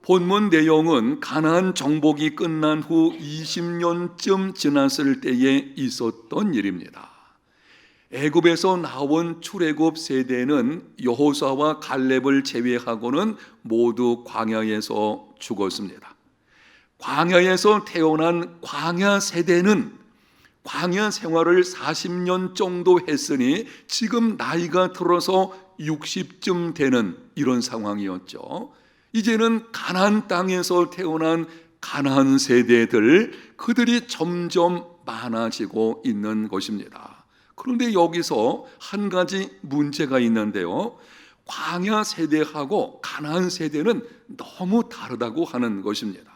본문 내용은 가나안 정복이 끝난 후 20년쯤 지났을 때에 있었던 일입니다. 애굽에서 나온 출애굽 세대는 여호수아와 갈렙을 제외하고는 모두 광야에서 죽었습니다. 광야에서 태어난 광야 세대는 광야 생활을 40년 정도 했으니 지금 나이가 들어서 60쯤 되는 이런 상황이었죠. 이제는 가나안 땅에서 태어난 가나안 세대들, 그들이 점점 많아지고 있는 것입니다. 그런데 여기서 한 가지 문제가 있는데요, 광야 세대하고 가나안 세대는 너무 다르다고 하는 것입니다.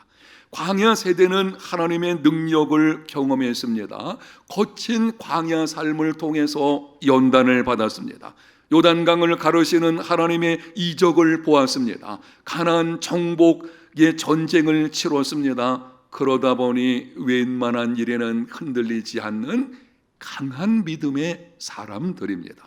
광야 세대는 하나님의 능력을 경험했습니다. 거친 광야 삶을 통해서 연단을 받았습니다. 요단강을 가르시는 하나님의 이적을 보았습니다. 가나안 정복의 전쟁을 치렀습니다. 그러다 보니 웬만한 일에는 흔들리지 않는 강한 믿음의 사람들입니다.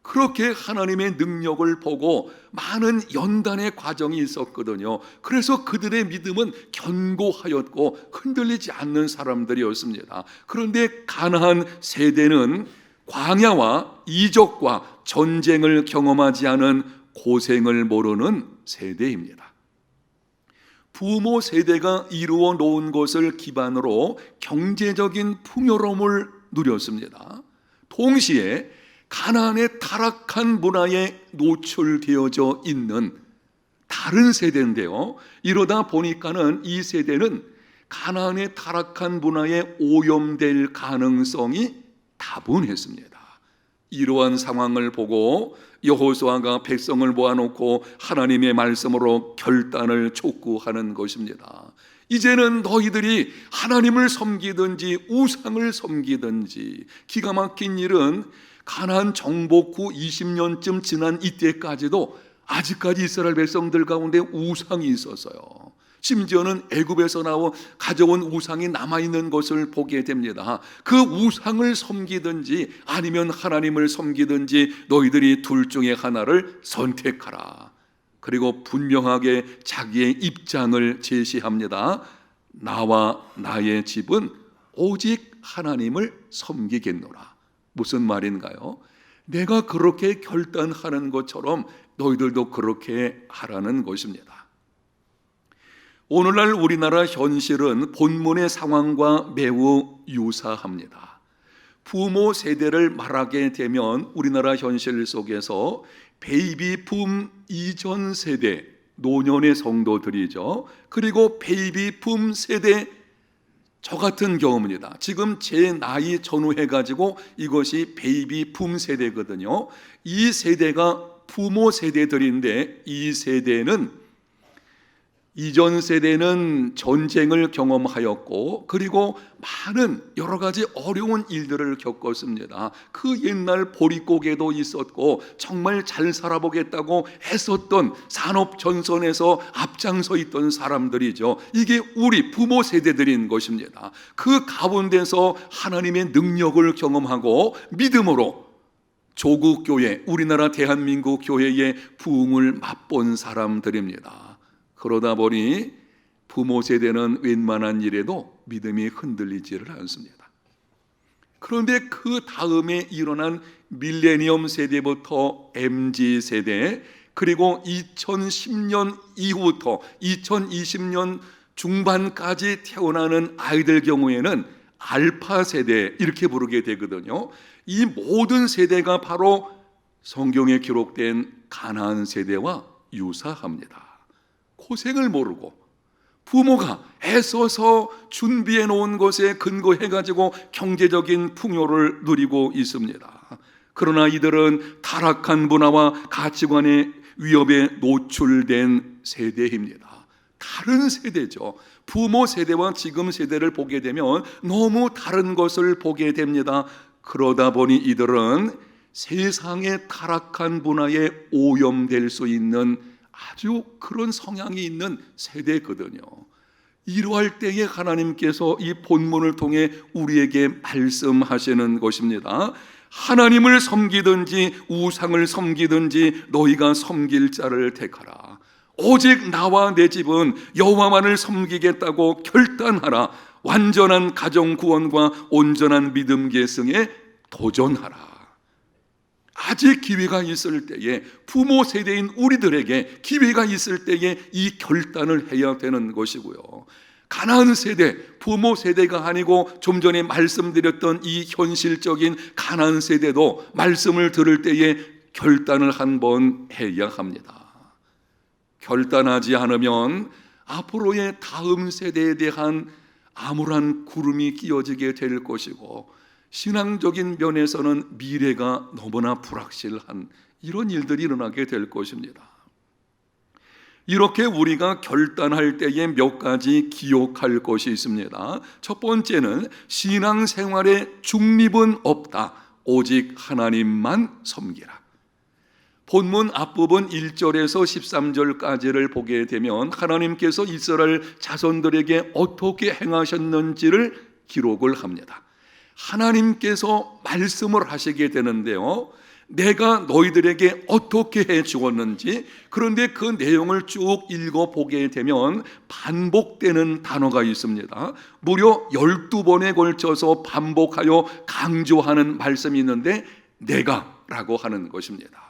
그렇게 하나님의 능력을 보고 많은 연단의 과정이 있었거든요. 그래서 그들의 믿음은 견고하였고 흔들리지 않는 사람들이었습니다. 그런데 가나안 세대는 광야와 이적과 전쟁을 경험하지 않은 고생을 모르는 세대입니다. 부모 세대가 이루어 놓은 것을 기반으로 경제적인 풍요로움을 누렸습니다. 동시에 가나안의 타락한 문화에 노출되어져 있는 다른 세대인데요, 이러다 보니까는 이 세대는 가나안의 타락한 문화에 오염될 가능성이 다분했습니다. 이러한 상황을 보고 여호수아가 백성을 모아놓고 하나님의 말씀으로 결단을 촉구하는 것입니다. 이제는 너희들이 하나님을 섬기든지 우상을 섬기든지, 기가 막힌 일은 가나안 정복 후 20년쯤 지난 이때까지도 아직까지 이스라엘 백성들 가운데 우상이 있었어요. 심지어는 애굽에서 가져온 우상이 남아있는 것을 보게 됩니다. 그 우상을 섬기든지 아니면 하나님을 섬기든지 너희들이 둘 중에 하나를 선택하라. 그리고 분명하게 자기의 입장을 제시합니다. 나와 나의 집은 오직 하나님을 섬기겠노라. 무슨 말인가요? 내가 그렇게 결단하는 것처럼 너희들도 그렇게 하라는 것입니다. 오늘날 우리나라 현실은 본문의 상황과 매우 유사합니다. 부모 세대를 말하게 되면 우리나라 현실 속에서 베이비붐 이전 세대, 노년의 성도들이죠. 그리고 베이비붐 세대, 저 같은 경우입니다. 지금 제 나이 전후해가지고 이것이 베이비붐 세대거든요. 이 세대가 부모 세대들인데, 이 세대는 이전 세대는 전쟁을 경험하였고 그리고 많은 여러 가지 어려운 일들을 겪었습니다. 그 옛날 보릿고개도 있었고 정말 잘 살아보겠다고 애썼던 산업 전선에서 앞장서 있던 사람들이죠. 이게 우리 부모 세대들인 것입니다. 그 가운데서 하나님의 능력을 경험하고 믿음으로 조국 교회, 우리나라 대한민국 교회의 부흥을 맛본 사람들입니다. 그러다 보니 부모 세대는 웬만한 일에도 믿음이 흔들리지를 않습니다. 그런데 그 다음에 일어난 밀레니엄 세대부터 MZ 세대, 그리고 2010년 이후부터 2020년 중반까지 태어나는 아이들 경우에는 알파 세대, 이렇게 부르게 되거든요. 이 모든 세대가 바로 성경에 기록된 가나안 세대와 유사합니다. 고생을 모르고 부모가 애써서 준비해 놓은 것에 근거해가지고 경제적인 풍요를 누리고 있습니다. 그러나 이들은 타락한 문화와 가치관의 위협에 노출된 세대입니다. 다른 세대죠. 부모 세대와 지금 세대를 보게 되면 너무 다른 것을 보게 됩니다. 그러다 보니 이들은 세상의 타락한 문화에 오염될 수 있는 아주 그런 성향이 있는 세대거든요. 이러할 때에 하나님께서 이 본문을 통해 우리에게 말씀하시는 것입니다. 하나님을 섬기든지 우상을 섬기든지 너희가 섬길 자를 택하라. 오직 나와 내 집은 여호와만을 섬기겠다고 결단하라. 완전한 가정 구원과 온전한 믿음 계승에 도전하라. 아직 기회가 있을 때에, 부모 세대인 우리들에게 기회가 있을 때에 이 결단을 해야 되는 것이고요. 가나안 세대, 부모 세대가 아니고 좀 전에 말씀드렸던 이 현실적인 가나안 세대도 말씀을 들을 때에 결단을 한번 해야 합니다. 결단하지 않으면 앞으로의 다음 세대에 대한 암울한 구름이 끼어지게 될 것이고, 신앙적인 면에서는 미래가 너무나 불확실한 이런 일들이 일어나게 될 것입니다. 이렇게 우리가 결단할 때에 몇 가지 기억할 것이 있습니다. 첫 번째는 신앙생활에 중립은 없다. 오직 하나님만 섬기라. 본문 앞부분 1절에서 13절까지를 보게 되면 하나님께서 이스라엘 자손들에게 어떻게 행하셨는지를 기록을 합니다. 하나님께서 말씀을 하시게 되는데요, 내가 너희들에게 어떻게 해 주었는지, 그런데 그 내용을 쭉 읽어보게 되면 반복되는 단어가 있습니다. 무려 12번에 걸쳐서 반복하여 강조하는 말씀이 있는데, 내가 라고 하는 것입니다.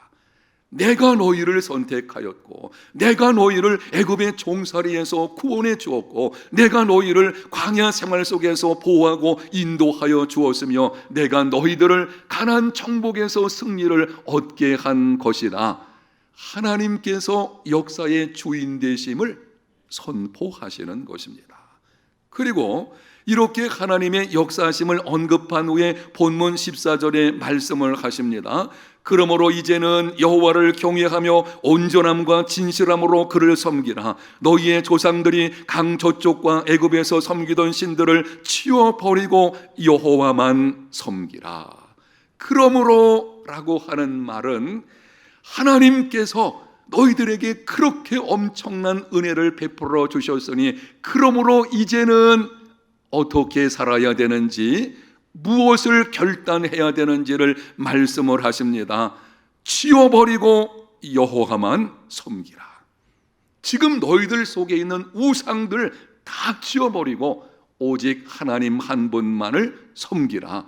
내가 너희를 선택하였고, 내가 너희를 애굽의 종살이에서 구원해 주었고, 내가 너희를 광야 생활 속에서 보호하고 인도하여 주었으며, 내가 너희들을 가나안 정복에서 승리를 얻게 한 것이다. 하나님께서 역사의 주인 되심을 선포하시는 것입니다. 그리고 이렇게 하나님의 역사하심을 언급한 후에 본문 14절에 말씀을 하십니다. 그러므로 이제는 여호와를 경외하며 온전함과 진실함으로 그를 섬기라. 너희의 조상들이 강 저쪽과 애굽에서 섬기던 신들을 치워버리고 여호와만 섬기라. 그러므로 라고 하는 말은 하나님께서 너희들에게 그렇게 엄청난 은혜를 베풀어 주셨으니, 그러므로 이제는 어떻게 살아야 되는지, 무엇을 결단해야 되는지를 말씀을 하십니다. 치워버리고 여호와만 섬기라. 지금 너희들 속에 있는 우상들 다 치워버리고 오직 하나님 한 분만을 섬기라.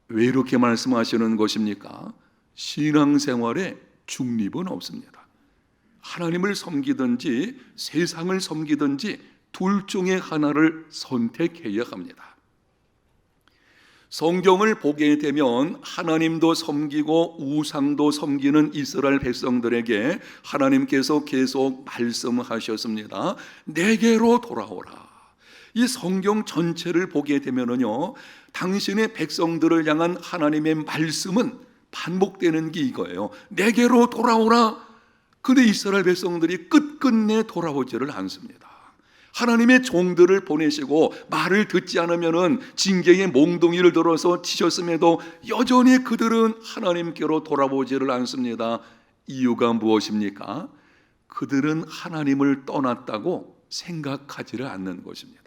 왜 이렇게 말씀하시는 것입니까? 신앙생활에 중립은 없습니다. 하나님을 섬기든지 세상을 섬기든지 둘 중에 하나를 선택해야 합니다. 성경을 보게 되면 하나님도 섬기고 우상도 섬기는 이스라엘 백성들에게 하나님께서 계속 말씀하셨습니다. 내게로 돌아오라. 이 성경 전체를 보게 되면요, 당신의 백성들을 향한 하나님의 말씀은 반복되는 게 이거예요. 내게로 돌아오라. 근데 이스라엘 백성들이 끝끝내 돌아오지를 않습니다. 하나님의 종들을 보내시고 말을 듣지 않으면 징계의 몽둥이를 들어서 치셨음에도 여전히 그들은 하나님께로 돌아오지를 않습니다. 이유가 무엇입니까? 그들은 하나님을 떠났다고 생각하지를 않는 것입니다.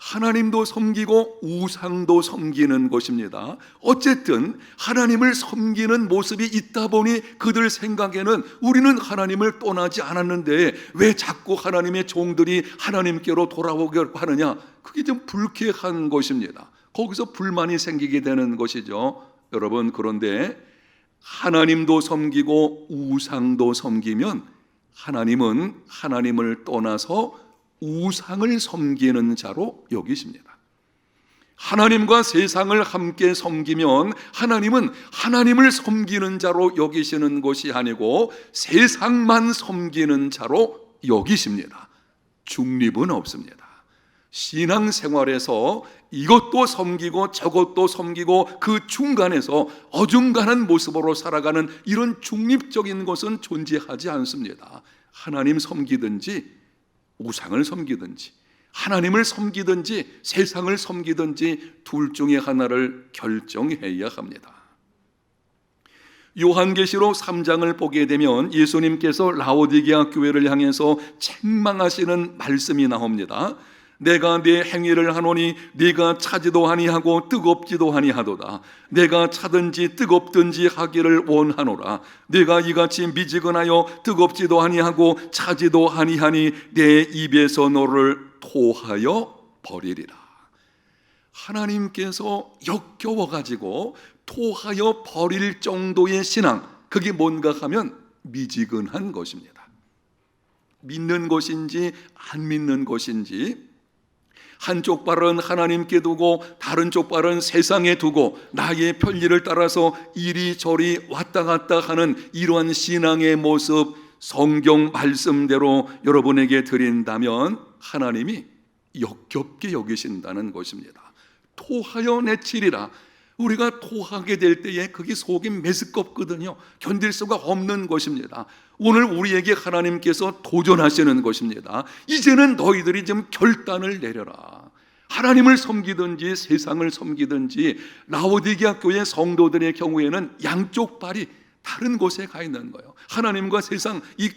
하나님도 섬기고 우상도 섬기는 것입니다. 어쨌든 하나님을 섬기는 모습이 있다 보니 그들 생각에는 우리는 하나님을 떠나지 않았는데 왜 자꾸 하나님의 종들이 하나님께로 돌아오려고 하느냐, 그게 좀 불쾌한 것입니다. 거기서 불만이 생기게 되는 것이죠. 여러분, 그런데 하나님도 섬기고 우상도 섬기면 하나님은 하나님을 떠나서 우상을 섬기는 자로 여기십니다. 하나님과 세상을 함께 섬기면 하나님은 하나님을 섬기는 자로 여기시는 것이 아니고 세상만 섬기는 자로 여기십니다. 중립은 없습니다. 신앙생활에서 이것도 섬기고 저것도 섬기고 그 중간에서 어중간한 모습으로 살아가는 이런 중립적인 것은 존재하지 않습니다. 하나님 섬기든지 우상을 섬기든지 하나님을 섬기든지 세상을 섬기든지 둘 중에 하나를 결정해야 합니다. 요한계시록 3장을 보게 되면 예수님께서 라오디게아 교회를 향해서 책망하시는 말씀이 나옵니다. 내가 내 행위를 하노니 네가 차지도 아니하고 뜨겁지도 아니하도다. 내가 차든지 뜨겁든지 하기를 원하노라. 내가 이같이 미지근하여 뜨겁지도 아니하고 차지도 아니하니 내 입에서 너를 토하여 버리리라. 하나님께서 역겨워 가지고 토하여 버릴 정도의 신앙, 그게 뭔가 하면 미지근한 것입니다. 믿는 것인지 안 믿는 것인지, 한쪽 발은 하나님께 두고 다른 쪽 발은 세상에 두고 나의 편리를 따라서 이리저리 왔다 갔다 하는 이러한 신앙의 모습, 성경 말씀대로 여러분에게 드린다면 하나님이 역겹게 여기신다는 것입니다. 토하여 내치리라. 우리가 토하게 될 때에 그게 속이 메스껍거든요. 견딜 수가 없는 것입니다. 오늘 우리에게 하나님께서 도전하시는 것입니다. 이제는 너희들이 좀 결단을 내려라. 하나님을 섬기든지 세상을 섬기든지. 라오디게아 교회 성도들의 경우에는 양쪽 발이 다른 곳에 가 있는 거예요. 하나님과 세상 이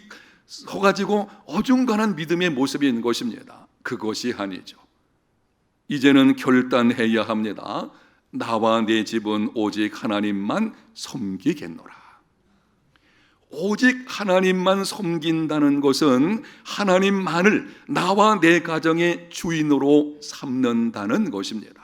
서가지고 어중간한 믿음의 모습인 것입니다. 그것이 아니죠. 이제는 결단해야 합니다. 나와 내 집은 오직 하나님만 섬기겠노라. 오직 하나님만 섬긴다는 것은 하나님만을 나와 내 가정의 주인으로 삼는다는 것입니다.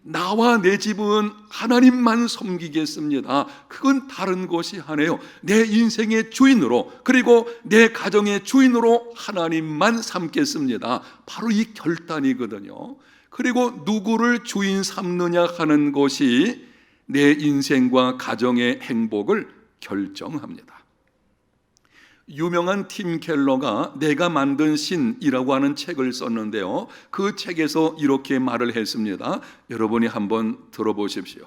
나와 내 집은 하나님만 섬기겠습니다. 그건 다른 것이 아니에요. 내 인생의 주인으로, 그리고 내 가정의 주인으로 하나님만 삼겠습니다. 바로 이 결단이거든요. 그리고 누구를 주인 삼느냐 하는 것이 내 인생과 가정의 행복을 결정합니다. 유명한 팀 켈러가 내가 만든 신이라고 하는 책을 썼는데요, 그 책에서 이렇게 말을 했습니다. 여러분이 한번 들어보십시오.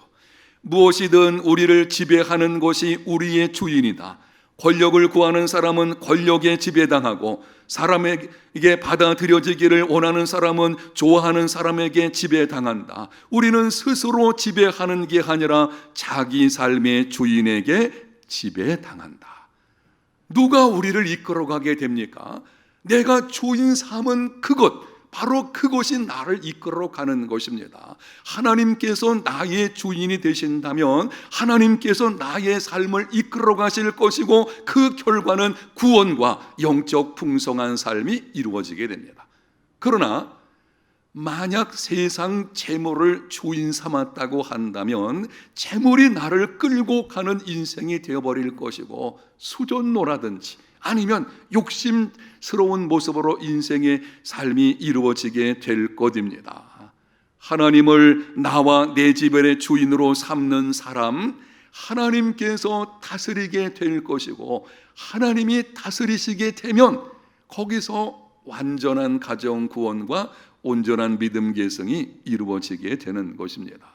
무엇이든 우리를 지배하는 것이 우리의 주인이다. 권력을 구하는 사람은 권력에 지배당하고, 사람에게 받아들여지기를 원하는 사람은 좋아하는 사람에게 지배당한다. 우리는 스스로 지배하는 게 아니라 자기 삶의 주인에게 지배당한다. 누가 우리를 이끌어가게 됩니까? 내가 주인 삼은 그것, 바로 그것이 나를 이끌어가는 것입니다. 하나님께서 나의 주인이 되신다면 하나님께서 나의 삶을 이끌어 가실 것이고, 그 결과는 구원과 영적 풍성한 삶이 이루어지게 됩니다. 그러나 만약 세상 재물을 주인 삼았다고 한다면 재물이 나를 끌고 가는 인생이 되어버릴 것이고, 수존노라든지 아니면 욕심스러운 모습으로 인생의 삶이 이루어지게 될 것입니다. 하나님을 나와 내 집의 주인으로 삼는 사람, 하나님께서 다스리게 될 것이고, 하나님이 다스리시게 되면 거기서 완전한 가정 구원과 온전한 믿음 계승이 이루어지게 되는 것입니다.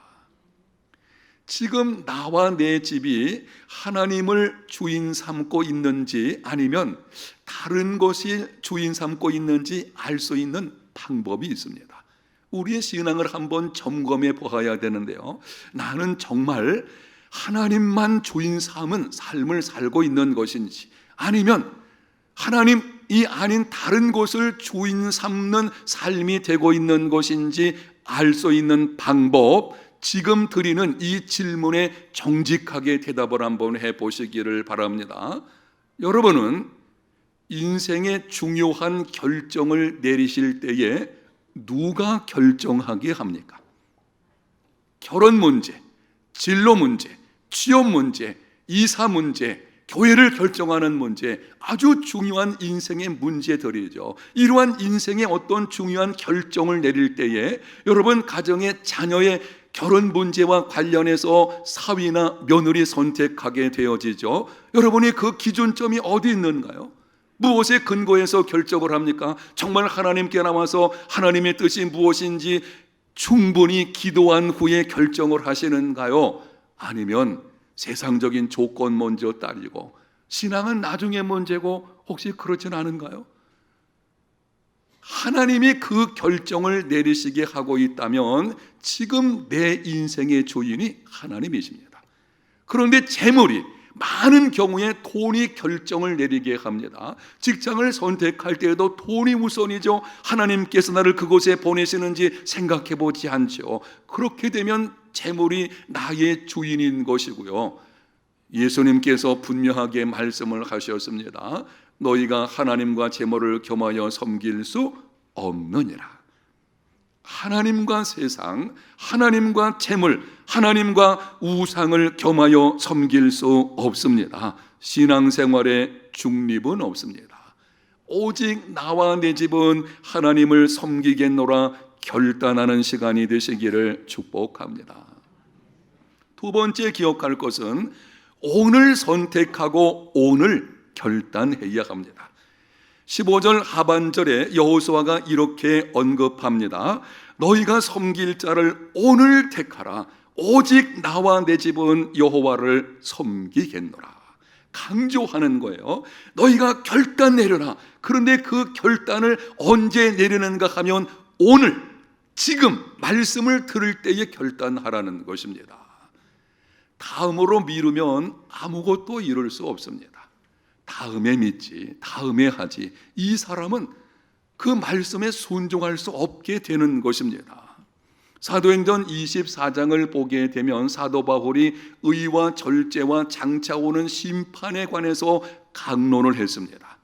지금 나와 내 집이 하나님을 주인 삼고 있는지 아니면 다른 것이 주인 삼고 있는지 알 수 있는 방법이 있습니다. 우리의 신앙을 한번 점검해 보아야 되는데요, 나는 정말 하나님만 주인 삼은 삶을 살고 있는 것인지, 아니면 하나님이 아닌 다른 것을 주인 삼는 삶이 되고 있는 것인지 알 수 있는 방법, 지금 드리는 이 질문에 정직하게 대답을 한번 해보시기를 바랍니다. 여러분은 인생의 중요한 결정을 내리실 때에 누가 결정하게 합니까? 결혼 문제, 진로 문제, 취업 문제, 이사 문제, 교회를 결정하는 문제, 아주 중요한 인생의 문제들이죠. 이러한 인생의 어떤 중요한 결정을 내릴 때에 여러분 가정의 자녀의 결혼 문제와 관련해서 사위나 며느리 선택하게 되어지죠. 여러분이 그 기준점이 어디 있는가요? 무엇에 근거해서 결정을 합니까? 정말 하나님께 나와서 하나님의 뜻이 무엇인지 충분히 기도한 후에 결정을 하시는가요? 아니면 세상적인 조건 먼저 따지고 신앙은 나중에 문제고, 혹시 그렇진 않은가요? 하나님이 그 결정을 내리시게 하고 있다면 지금 내 인생의 주인이 하나님이십니다. 그런데 재물이 많은 경우에 돈이 결정을 내리게 합니다. 직장을 선택할 때에도 돈이 우선이죠. 하나님께서 나를 그곳에 보내시는지 생각해 보지 않죠. 그렇게 되면 재물이 나의 주인인 것이고요. 예수님께서 분명하게 말씀을 하셨습니다. 너희가 하나님과 재물을 겸하여 섬길 수 없느니라. 하나님과 세상, 하나님과 재물, 하나님과 우상을 겸하여 섬길 수 없습니다. 신앙생활에 중립은 없습니다. 오직 나와 내 집은 하나님을 섬기겠노라 결단하는 시간이 되시기를 축복합니다. 두 번째 기억할 것은 오늘 선택하고 오늘 결단해야 합니다. 15절 하반절에 여호수아가 이렇게 언급합니다. 너희가 섬길 자를 오늘 택하라. 오직 나와 내 집은 여호와를 섬기겠노라. 강조하는 거예요. 너희가 결단 내려라. 그런데 그 결단을 언제 내리는가 하면 오늘, 지금 말씀을 들을 때에 결단하라는 것입니다. 다음으로 미루면 아무것도 이룰 수 없습니다. 다음에 믿지, 다음에 하지. 이 사람은 그 말씀에 순종할 수 없게 되는 것입니다. 사도행전 24장을 보게 되면 사도 바울이 의와 절제와 장차 오는 심판에 관해서 강론을 했습니다.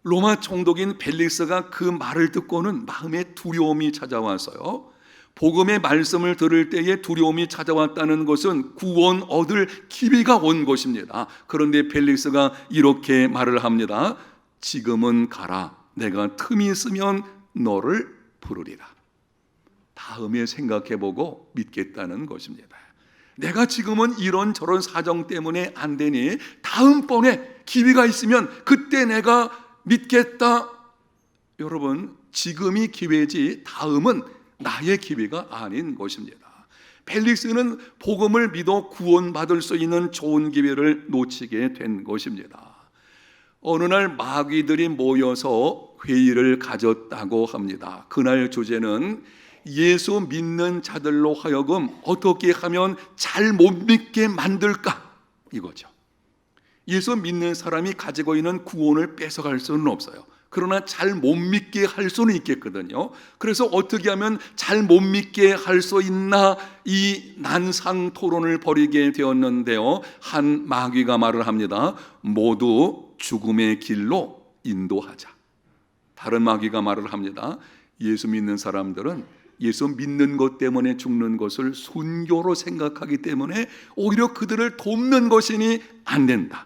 로마 총독인 벨릭스가 그 말을 듣고는 마음에 두려움이 찾아와서요, 복음의 말씀을 들을 때에 두려움이 찾아왔다는 것은 구원 얻을 기회가 온 것입니다. 그런데 벨릭스가 이렇게 말을 합니다. 지금은 가라. 내가 틈이 있으면 너를 부르리라. 다음에 생각해보고 믿겠다는 것입니다. 내가 지금은 이런저런 사정 때문에 안 되니 다음번에 기회가 있으면 그때 내가 믿겠다. 여러분, 지금이 기회지 다음은 나의 기회가 아닌 것입니다. 벨릭스는 복음을 믿어 구원받을 수 있는 좋은 기회를 놓치게 된 것입니다. 어느 날 마귀들이 모여서 회의를 가졌다고 합니다. 그날 주제는 예수 믿는 자들로 하여금 어떻게 하면 잘 못 믿게 만들까, 이거죠. 예수 믿는 사람이 가지고 있는 구원을 뺏어갈 수는 없어요. 그러나 잘 못 믿게 할 수는 있겠거든요. 그래서 어떻게 하면 잘 못 믿게 할 수 있나, 이 난상 토론을 벌이게 되었는데요, 한 마귀가 말을 합니다. 모두 죽음의 길로 인도하자. 다른 마귀가 말을 합니다. 예수 믿는 사람들은 예수 믿는 것 때문에 죽는 것을 순교로 생각하기 때문에 오히려 그들을 돕는 것이니 안 된다.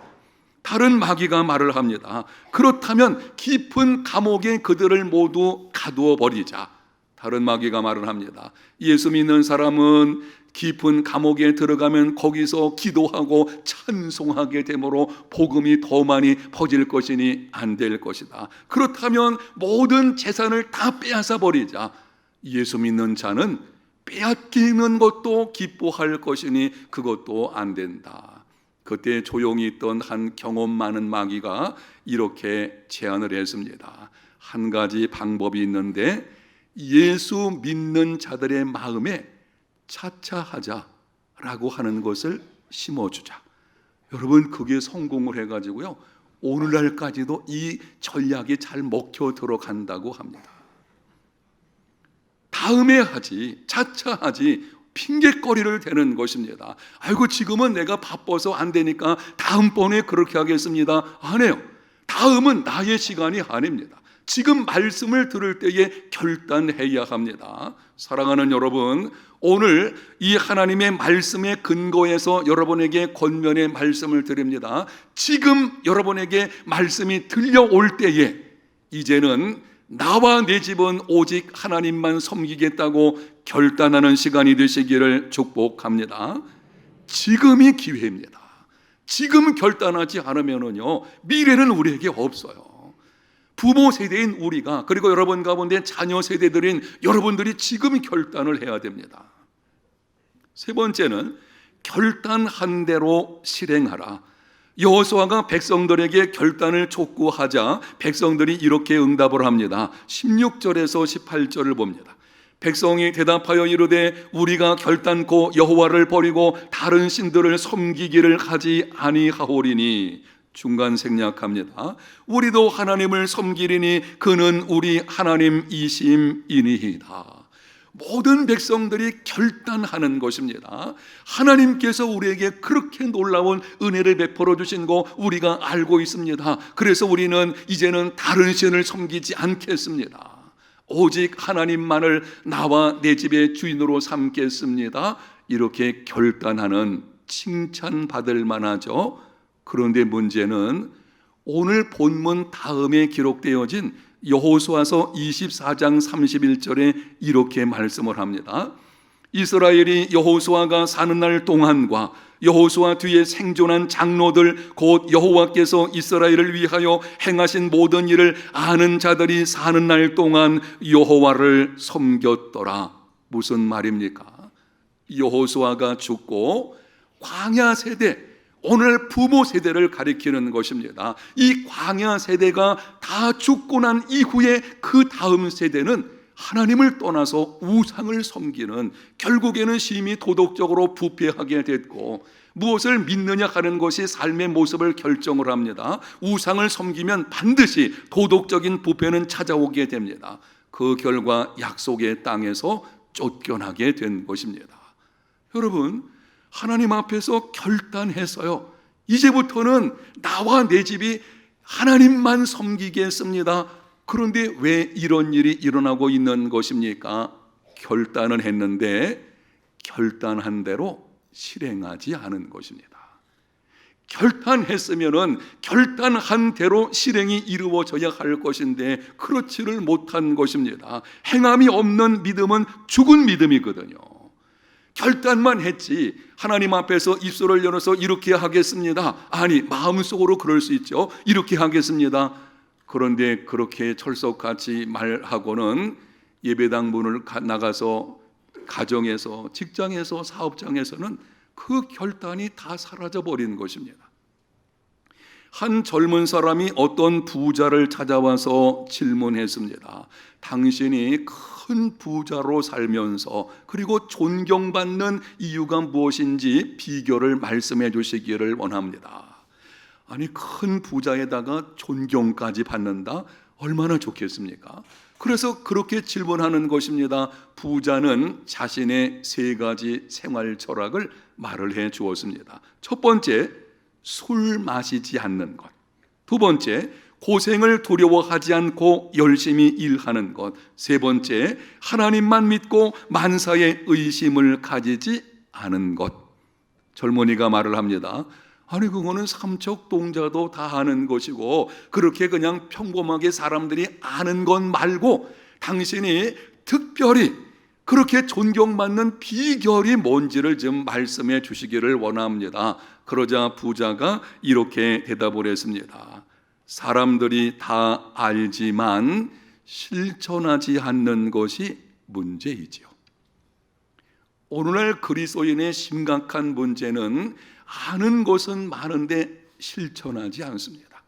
다른 마귀가 말을 합니다. 그렇다면 깊은 감옥에 그들을 모두 가두어 버리자. 다른 마귀가 말을 합니다. 예수 믿는 사람은 깊은 감옥에 들어가면 거기서 기도하고 찬송하게 되므로 복음이 더 많이 퍼질 것이니 안 될 것이다. 그렇다면 모든 재산을 다 빼앗아 버리자. 예수 믿는 자는 빼앗기는 것도 기뻐할 것이니 그것도 안 된다. 그때 조용히 있던 한 경험 많은 마귀가 이렇게 제안을 했습니다. 한 가지 방법이 있는데 예수 믿는 자들의 마음에 차차하자라고 하는 것을 심어주자. 여러분, 그게 성공을 해가지고요, 오늘날까지도 이 전략이 잘 먹혀 들어간다고 합니다. 다음에 하지, 차차 하지, 핑계거리를 대는 것입니다. 아이고, 지금은 내가 바빠서 안 되니까 다음번에 그렇게 하겠습니다. 안 해요. 다음은 나의 시간이 아닙니다. 지금 말씀을 들을 때에 결단해야 합니다. 사랑하는 여러분, 오늘 이 하나님의 말씀에 근거해서 여러분에게 권면의 말씀을 드립니다. 지금 여러분에게 말씀이 들려올 때에 이제는 나와 내 집은 오직 하나님만 섬기겠다고 결단하는 시간이 되시기를 축복합니다. 지금이 기회입니다. 지금 결단하지 않으면요, 미래는 우리에게 없어요. 부모 세대인 우리가, 그리고 여러분 가운데 자녀 세대들인 여러분들이 지금 결단을 해야 됩니다. 세 번째는 결단한 대로 실행하라. 여호수아가 백성들에게 결단을 촉구하자 백성들이 이렇게 응답을 합니다. 16절에서 18절을 봅니다. 백성이 대답하여 이르되 우리가 결단코 여호와를 버리고 다른 신들을 섬기기를 하지 아니하오리니. 중간 생략합니다. 우리도 하나님을 섬기리니 그는 우리 하나님이심이니이다. 모든 백성들이 결단하는 것입니다. 하나님께서 우리에게 그렇게 놀라운 은혜를 베풀어 주신 거 우리가 알고 있습니다. 그래서 우리는 이제는 다른 신을 섬기지 않겠습니다. 오직 하나님만을 나와 내 집의 주인으로 삼겠습니다. 이렇게 결단하는, 칭찬받을 만하죠. 그런데 문제는 오늘 본문 다음에 기록되어진 여호수아서 24장 31절에 이렇게 말씀을 합니다. 이스라엘이 여호수아가 사는 날 동안과 여호수아 뒤에 생존한 장로들 곧 여호와께서 이스라엘을 위하여 행하신 모든 일을 아는 자들이 사는 날 동안 여호와를 섬겼더라. 무슨 말입니까? 여호수아가 죽고 광야 세대, 오늘 부모 세대를 가리키는 것입니다. 이 광야 세대가 다 죽고 난 이후에 그 다음 세대는 하나님을 떠나서 우상을 섬기는, 결국에는 심히 도덕적으로 부패하게 됐고, 무엇을 믿느냐 하는 것이 삶의 모습을 결정을 합니다. 우상을 섬기면 반드시 도덕적인 부패는 찾아오게 됩니다. 그 결과 약속의 땅에서 쫓겨나게 된 것입니다. 여러분, 하나님 앞에서 결단했어요. 이제부터는 나와 내 집이 하나님만 섬기겠습니다. 그런데 왜 이런 일이 일어나고 있는 것입니까? 결단은 했는데 결단한 대로 실행하지 않은 것입니다. 결단했으면은 결단한 대로 실행이 이루어져야 할 것인데 그렇지를 못한 것입니다. 행함이 없는 믿음은 죽은 믿음이거든요. 결단만 했지 하나님 앞에서 입술을 열어서 이렇게 하겠습니다. 아니, 마음속으로 그럴 수 있죠. 이렇게 하겠습니다. 그런데 그렇게 철석같이 말하고는 예배당 문을 나가서 가정에서, 직장에서, 사업장에서는 그 결단이 다 사라져버린 것입니다. 한 젊은 사람이 어떤 부자를 찾아와서 질문했습니다. 당신이 큰 부자로 살면서 그리고 존경받는 이유가 무엇인지 비결을 말씀해 주시기를 원합니다. 아니, 큰 부자에다가 존경까지 받는다? 얼마나 좋겠습니까? 그래서 그렇게 질문하는 것입니다. 부자는 자신의 세 가지 생활 철학을 말을 해 주었습니다. 첫 번째, 술 마시지 않는 것. 두 번째, 고생을 두려워하지 않고 열심히 일하는 것. 세 번째, 하나님만 믿고 만사의 의심을 가지지 않은 것. 젊은이가 말을 합니다. 아니, 그거는 삼척동자도 다 아는 것이고 그렇게 그냥 평범하게 사람들이 아는 것 말고 당신이 특별히 그렇게 존경받는 비결이 뭔지를 좀 말씀해 주시기를 원합니다. 그러자 부자가 이렇게 대답을 했습니다. 사람들이 다 알지만 실천하지 않는 것이 문제이지요. 오늘날 그리스도인의 심각한 문제는 아는 것은 많은데 실천하지 않습니다.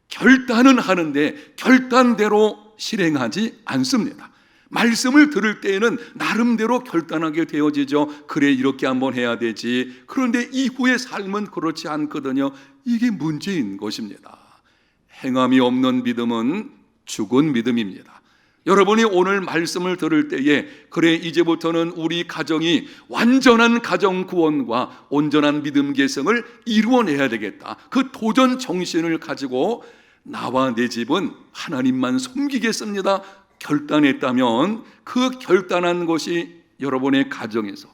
결단은 하는데 결단대로 실행하지 않습니다. 말씀을 들을 때에는 나름대로 결단하게 되어지죠. 그래, 이렇게 한번 해야 되지. 그런데 이후의 삶은 그렇지 않거든요. 이게 문제인 것입니다. 행함이 없는 믿음은 죽은 믿음입니다. 여러분이 오늘 말씀을 들을 때에 그래, 이제부터는 우리 가정이 완전한 가정 구원과 온전한 믿음 계승을 이루어내야 되겠다. 그 도전 정신을 가지고 나와 내 집은 하나님만 섬기겠습니다. 결단했다면 그 결단한 것이 여러분의 가정에서,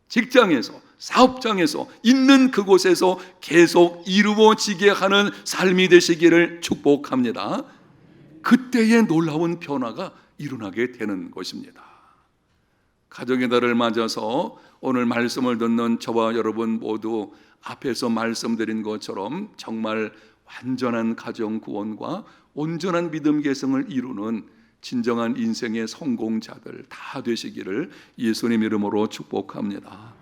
직장에서, 사업장에서, 있는 그곳에서 계속 이루어지게 하는 삶이 되시기를 축복합니다. 그때의 놀라운 변화가 일어나게 되는 것입니다. 가정의 달을 맞아서 오늘 말씀을 듣는 저와 여러분 모두 앞에서 말씀드린 것처럼 정말 완전한 가정 구원과 온전한 믿음 계승을 이루는 진정한 인생의 성공자들 다 되시기를 예수님 이름으로 축복합니다.